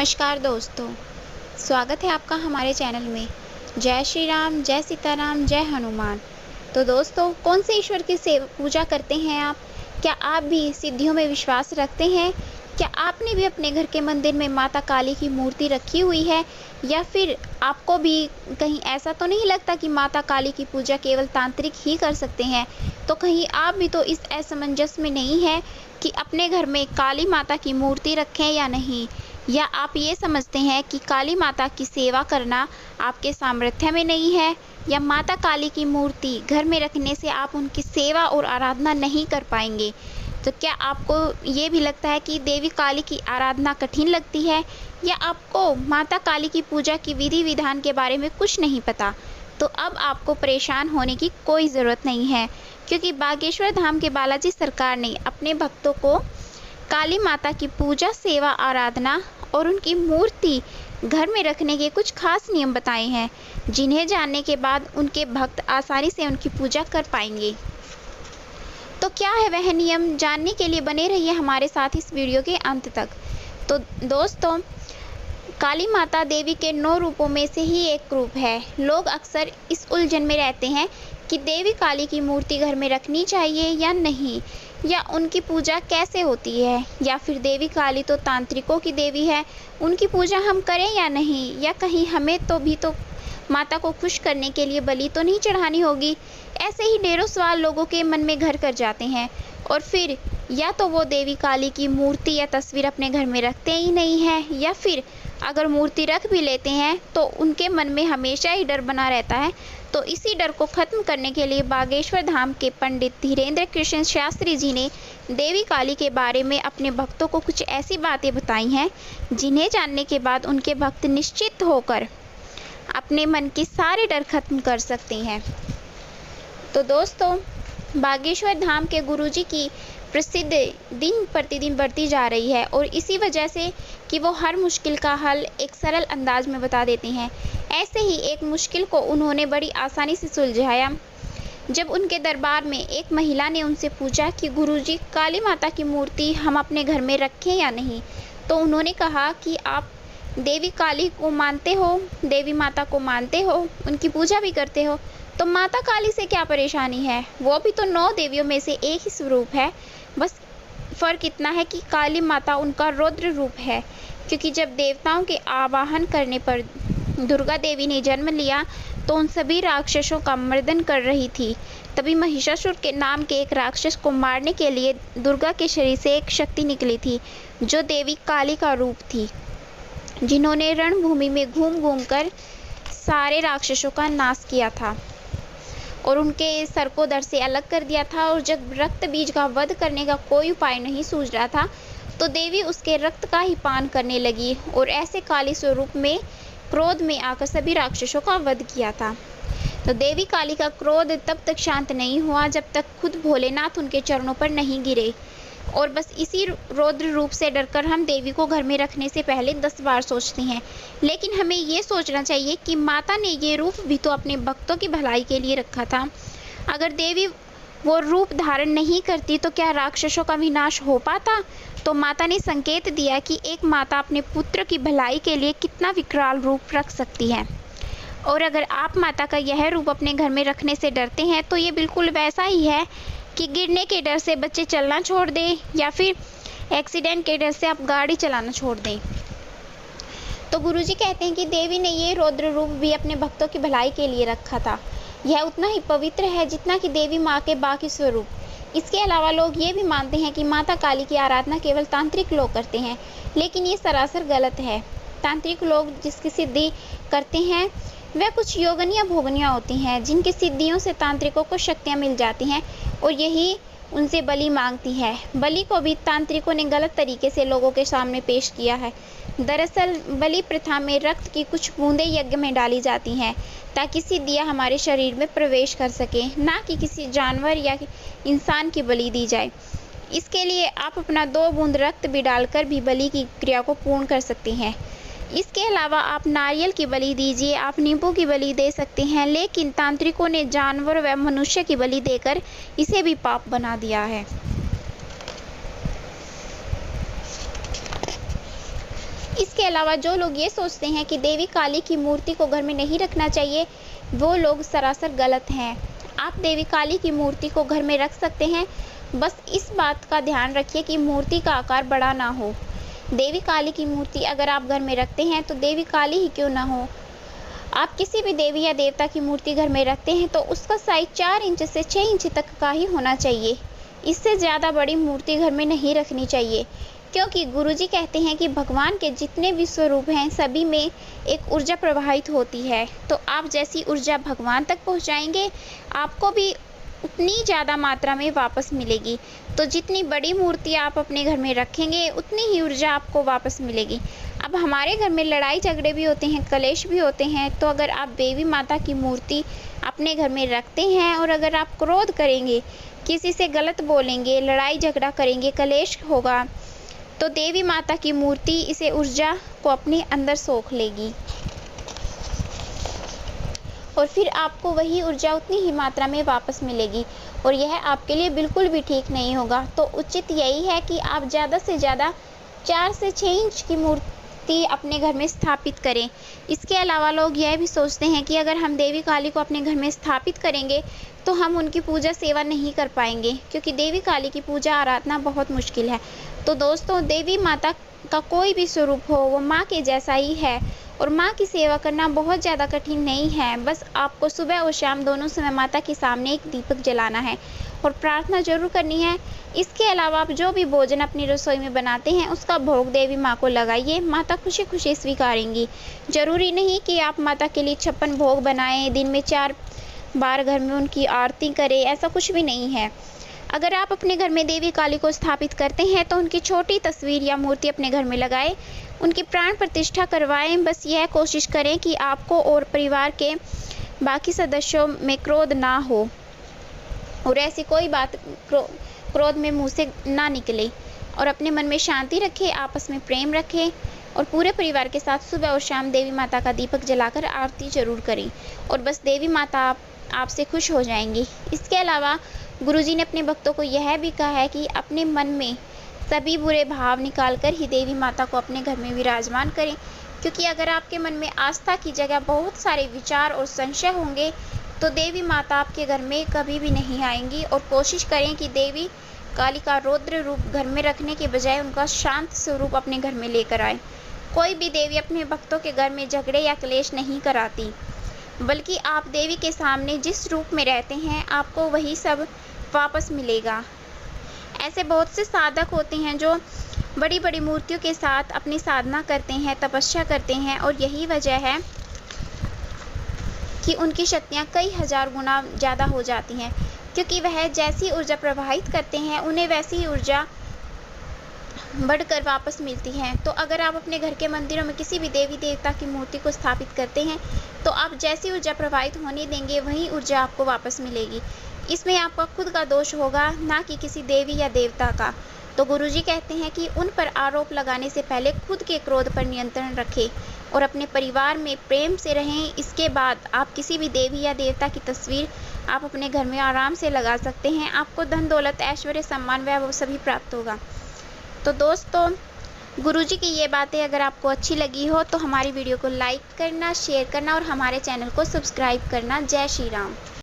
नमस्कार दोस्तों, स्वागत है आपका हमारे चैनल में। जय श्री राम, जय सीताराम, जय हनुमान। तो दोस्तों, कौन से ईश्वर की पूजा करते हैं आप? क्या आप भी सिद्धियों में विश्वास रखते हैं? क्या आपने भी अपने घर के मंदिर में माता काली की मूर्ति रखी हुई है? या फिर आपको भी कहीं ऐसा तो नहीं लगता कि माता काली की पूजा केवल तांत्रिक ही कर सकते हैं? तो कहीं आप भी तो इस असमंजस में नहीं है कि अपने घर में काली माता की मूर्ति रखें या नहीं? या आप ये समझते हैं कि काली माता की सेवा करना आपके सामर्थ्य में नहीं है? या माता काली की मूर्ति घर में रखने से आप उनकी सेवा और आराधना नहीं कर पाएंगे? तो क्या आपको ये भी लगता है कि देवी काली की आराधना कठिन लगती है? या आपको माता काली की पूजा की विधि विधान के बारे में कुछ नहीं पता? तो अब आपको परेशान होने की कोई ज़रूरत नहीं है, क्योंकि बागेश्वर धाम के बालाजी सरकार ने अपने भक्तों को काली माता की पूजा, सेवा, आराधना और उनकी मूर्ति घर में रखने के कुछ खास नियम बताए हैं, जिन्हें जानने के बाद उनके भक्त आसानी से उनकी पूजा कर पाएंगे। तो क्या है वह नियम? जानने के लिए बने रहिए हमारे साथ इस वीडियो के अंत तक। तो दोस्तों, काली माता देवी के 9 रूपों में से ही एक रूप है। लोग अक्सर इस उलझन में रहते हैं कि देवी काली की मूर्ति घर में रखनी चाहिए या नहीं, या उनकी पूजा कैसे होती है, या फिर देवी काली तो तांत्रिकों की देवी है, उनकी पूजा हम करें या नहीं, या कहीं हमें तो माता को खुश करने के लिए बलि तो नहीं चढ़ानी होगी। ऐसे ही ढेरों सवाल लोगों के मन में घर कर जाते हैं, और फिर या तो वो देवी काली की मूर्ति या तस्वीर अपने घर में रखते ही नहीं है, या फिर अगर मूर्ति रख भी लेते हैं तो उनके मन में हमेशा ही डर बना रहता है। तो इसी डर को खत्म करने के लिए बागेश्वर धाम के पंडित धीरेन्द्र कृष्ण शास्त्री जी ने देवी काली के बारे में अपने भक्तों को कुछ ऐसी बातें बताई हैं, जिन्हें जानने के बाद उनके भक्त निश्चित होकर अपने मन के सारे डर खत्म कर सकते हैं। तो दोस्तों, बागेश्वर धाम के गुरुजी की प्रसिद्ध दिन प्रतिदिन बढ़ती जा रही है, और इसी वजह से कि वो हर मुश्किल का हल एक सरल अंदाज में बता देते हैं। ऐसे ही एक मुश्किल को उन्होंने बड़ी आसानी से सुलझाया। जब उनके दरबार में एक महिला ने उनसे पूछा कि गुरुजी, काली माता की मूर्ति हम अपने घर में रखें या नहीं, तो उन्होंने कहा कि आप देवी काली को मानते हो, देवी माता को मानते हो, उनकी पूजा भी करते हो, तो माता काली से क्या परेशानी है? वो भी तो 9 देवियों में से एक ही स्वरूप है। बस फ़र्क इतना है कि काली माता उनका रौद्र रूप है, क्योंकि जब देवताओं के आवाहन करने पर दुर्गा देवी ने जन्म लिया तो उन सभी राक्षसों का मर्दन कर रही थी। तभी महिषासुर के नाम के एक राक्षस को मारने के लिए दुर्गा के शरीर से एक शक्ति निकली थी, जो देवी काली का रूप थी, जिन्होंने रणभूमि में घूम घूम कर सारे राक्षसों का नाश किया था और उनके सर को धड़ से अलग कर दिया था। और जब रक्त बीज का वध करने का कोई उपाय नहीं सूझ रहा था, तो देवी उसके रक्त का ही पान करने लगी और ऐसे काली स्वरूप में क्रोध में आकर सभी राक्षसों का वध किया था। तो देवी काली का क्रोध तब तक शांत नहीं हुआ जब तक खुद भोलेनाथ उनके चरणों पर नहीं गिरे। और बस इसी रौद्र रूप से डरकर हम देवी को घर में रखने से पहले 10 बार सोचते हैं। लेकिन हमें ये सोचना चाहिए कि माता ने ये रूप भी तो अपने भक्तों की भलाई के लिए रखा था। अगर देवी वो रूप धारण नहीं करती तो क्या राक्षसों का विनाश हो पाता? तो माता ने संकेत दिया कि एक माता अपने पुत्र की भलाई के लिए कितना विकराल रूप रख सकती है। और अगर आप माता का यह रूप अपने घर में रखने से डरते हैं, तो ये बिल्कुल वैसा ही है कि गिरने के डर से बच्चे चलना छोड़ दें, या फिर एक्सीडेंट के डर से आप गाड़ी चलाना छोड़ दें। तो गुरुजी कहते हैं कि देवी ने ये रौद्र रूप भी अपने भक्तों की भलाई के लिए रखा था। यह उतना ही पवित्र है जितना कि देवी माँ के बाकी स्वरूप। इसके अलावा लोग ये भी मानते हैं कि माता काली की आराधना केवल तांत्रिक लोग करते हैं, लेकिन ये सरासर गलत है। तांत्रिक लोग जिसकी सिद्धि करते हैं वह कुछ योगनियाँ भोगनियाँ होती हैं, जिनकी सिद्धियों से तांत्रिकों को शक्तियाँ मिल जाती हैं और यही उनसे बलि मांगती है। बलि को भी तांत्रिकों ने गलत तरीके से लोगों के सामने पेश किया है। दरअसल बलि प्रथा में रक्त की कुछ बूंदें यज्ञ में डाली जाती हैं ताकि सिद्धियाँ हमारे शरीर में प्रवेश कर सकें, ना कि किसी जानवर या इंसान की बलि दी जाए। इसके लिए आप अपना 2 बूंद रक्त भी डालकर भी बलि की क्रिया को पूर्ण कर सकते हैं। इसके अलावा आप नारियल की बलि दीजिए, आप नींबू की बलि दे सकते हैं, लेकिन तांत्रिकों ने जानवर व मनुष्य की बलि देकर इसे भी पाप बना दिया है। इसके इसके अलावा जो लोग ये सोचते हैं कि देवी काली की मूर्ति को घर में नहीं रखना चाहिए, वो लोग सरासर गलत हैं। आप देवी काली की मूर्ति को घर में रख सकते हैं, बस इस बात का ध्यान रखिए कि मूर्ति का आकार बड़ा ना हो। देवी काली की मूर्ति अगर आप घर में रखते हैं तो देवी काली ही क्यों ना हो, आप किसी भी देवी या देवता की मूर्ति घर में रखते हैं तो उसका साइज 4 इंच से 6 इंच तक का ही होना चाहिए। इससे ज़्यादा बड़ी मूर्ति घर में नहीं रखनी चाहिए, क्योंकि गुरुजी कहते हैं कि भगवान के जितने भी स्वरूप हैं सभी में एक ऊर्जा प्रवाहित होती है। तो आप जैसी ऊर्जा भगवान तक पहुंचाएंगे, आपको भी उतनी ज़्यादा मात्रा में वापस मिलेगी। तो जितनी बड़ी मूर्ति आप अपने घर में रखेंगे, उतनी ही ऊर्जा आपको वापस मिलेगी। अब हमारे घर में लड़ाई झगड़े भी होते हैं, कलेश भी होते हैं, तो अगर आप देवी माता की मूर्ति अपने घर में रखते हैं और अगर आप क्रोध करेंगे, किसी से गलत बोलेंगे, लड़ाई झगड़ा करेंगे, कलेश होगा, तो देवी माता की मूर्ति इसे ऊर्जा को अपने अंदर सोख लेगी और फिर आपको वही ऊर्जा उतनी ही मात्रा में वापस मिलेगी और यह आपके लिए बिल्कुल भी ठीक नहीं होगा। तो उचित यही है कि आप ज़्यादा से ज़्यादा 4 से 6 इंच की मूर्ति अपने घर में स्थापित करें। इसके अलावा लोग यह भी सोचते हैं कि अगर हम देवी काली को अपने घर में स्थापित करेंगे तो हम उनकी पूजा सेवा नहीं कर पाएंगे, क्योंकि देवी काली की पूजा आराधना बहुत मुश्किल है। तो दोस्तों, देवी माता का कोई भी स्वरूप हो, वो माँ के जैसा ही है और माँ की सेवा करना बहुत ज़्यादा कठिन नहीं है। बस आपको सुबह और शाम दोनों समय माता के सामने एक दीपक जलाना है और प्रार्थना जरूर करनी है। इसके अलावा आप जो भी भोजन अपनी रसोई में बनाते हैं उसका भोग देवी माँ को लगाइए, माता खुशी खुशी स्वीकारेंगी। जरूरी नहीं कि आप माता के लिए 56 भोग बनाएं, दिन में 4 बार घर में उनकी आरती करें, ऐसा कुछ भी नहीं है। अगर आप अपने घर में देवी काली को स्थापित करते हैं तो उनकी छोटी तस्वीर या मूर्ति अपने घर में लगाएं, उनकी प्राण प्रतिष्ठा करवाएं। बस यह कोशिश करें कि आपको और परिवार के बाकी सदस्यों में क्रोध ना हो और ऐसी कोई बात क्रोध में मुंह से ना निकले और अपने मन में शांति रखें, आपस में प्रेम रखें और पूरे परिवार के साथ सुबह और शाम देवी माता का दीपक जलाकर आरती जरूर करें और बस देवी माता आपसे खुश हो जाएंगी। इसके अलावा गुरुजी ने अपने भक्तों को यह भी कहा है कि अपने मन में सभी बुरे भाव निकालकर ही देवी माता को अपने घर में विराजमान करें, क्योंकि अगर आपके मन में आस्था की जगह बहुत सारे विचार और संशय होंगे तो देवी माता आपके घर में कभी भी नहीं आएंगी। और कोशिश करें कि देवी काली का रौद्र रूप घर में रखने के बजाय उनका शांत स्वरूप अपने घर में लेकर आए। कोई भी देवी अपने भक्तों के घर में झगड़े या क्लेश नहीं कराती, बल्कि आप देवी के सामने जिस रूप में रहते हैं आपको वही सब वापस मिलेगा। ऐसे बहुत से साधक होते हैं जो बड़ी बड़ी मूर्तियों के साथ अपनी साधना करते हैं, तपस्या करते हैं और यही वजह है कि उनकी शक्तियाँ कई हजार गुना ज़्यादा हो जाती हैं, क्योंकि वह जैसी ऊर्जा प्रवाहित करते हैं उन्हें वैसी ही ऊर्जा बढ़कर वापस मिलती है। तो अगर आप अपने घर के मंदिरों में किसी भी देवी देवता की मूर्ति को स्थापित करते हैं तो आप जैसी ऊर्जा प्रवाहित होने देंगे वही ऊर्जा आपको वापस मिलेगी। इसमें आपका खुद का दोष होगा, ना कि किसी देवी या देवता का। तो गुरुजी कहते हैं कि उन पर आरोप लगाने से पहले खुद के क्रोध पर नियंत्रण रखें और अपने परिवार में प्रेम से रहें। इसके बाद आप किसी भी देवी या देवता की तस्वीर आप अपने घर में आराम से लगा सकते हैं। आपको धन दौलत ऐश्वर्य सम्मान वैभव सभी प्राप्त होगा। तो दोस्तों, गुरुजी की ये बातें अगर आपको अच्छी लगी हो तो हमारी वीडियो को लाइक करना, शेयर करना और हमारे चैनल को सब्सक्राइब करना। जय श्री राम।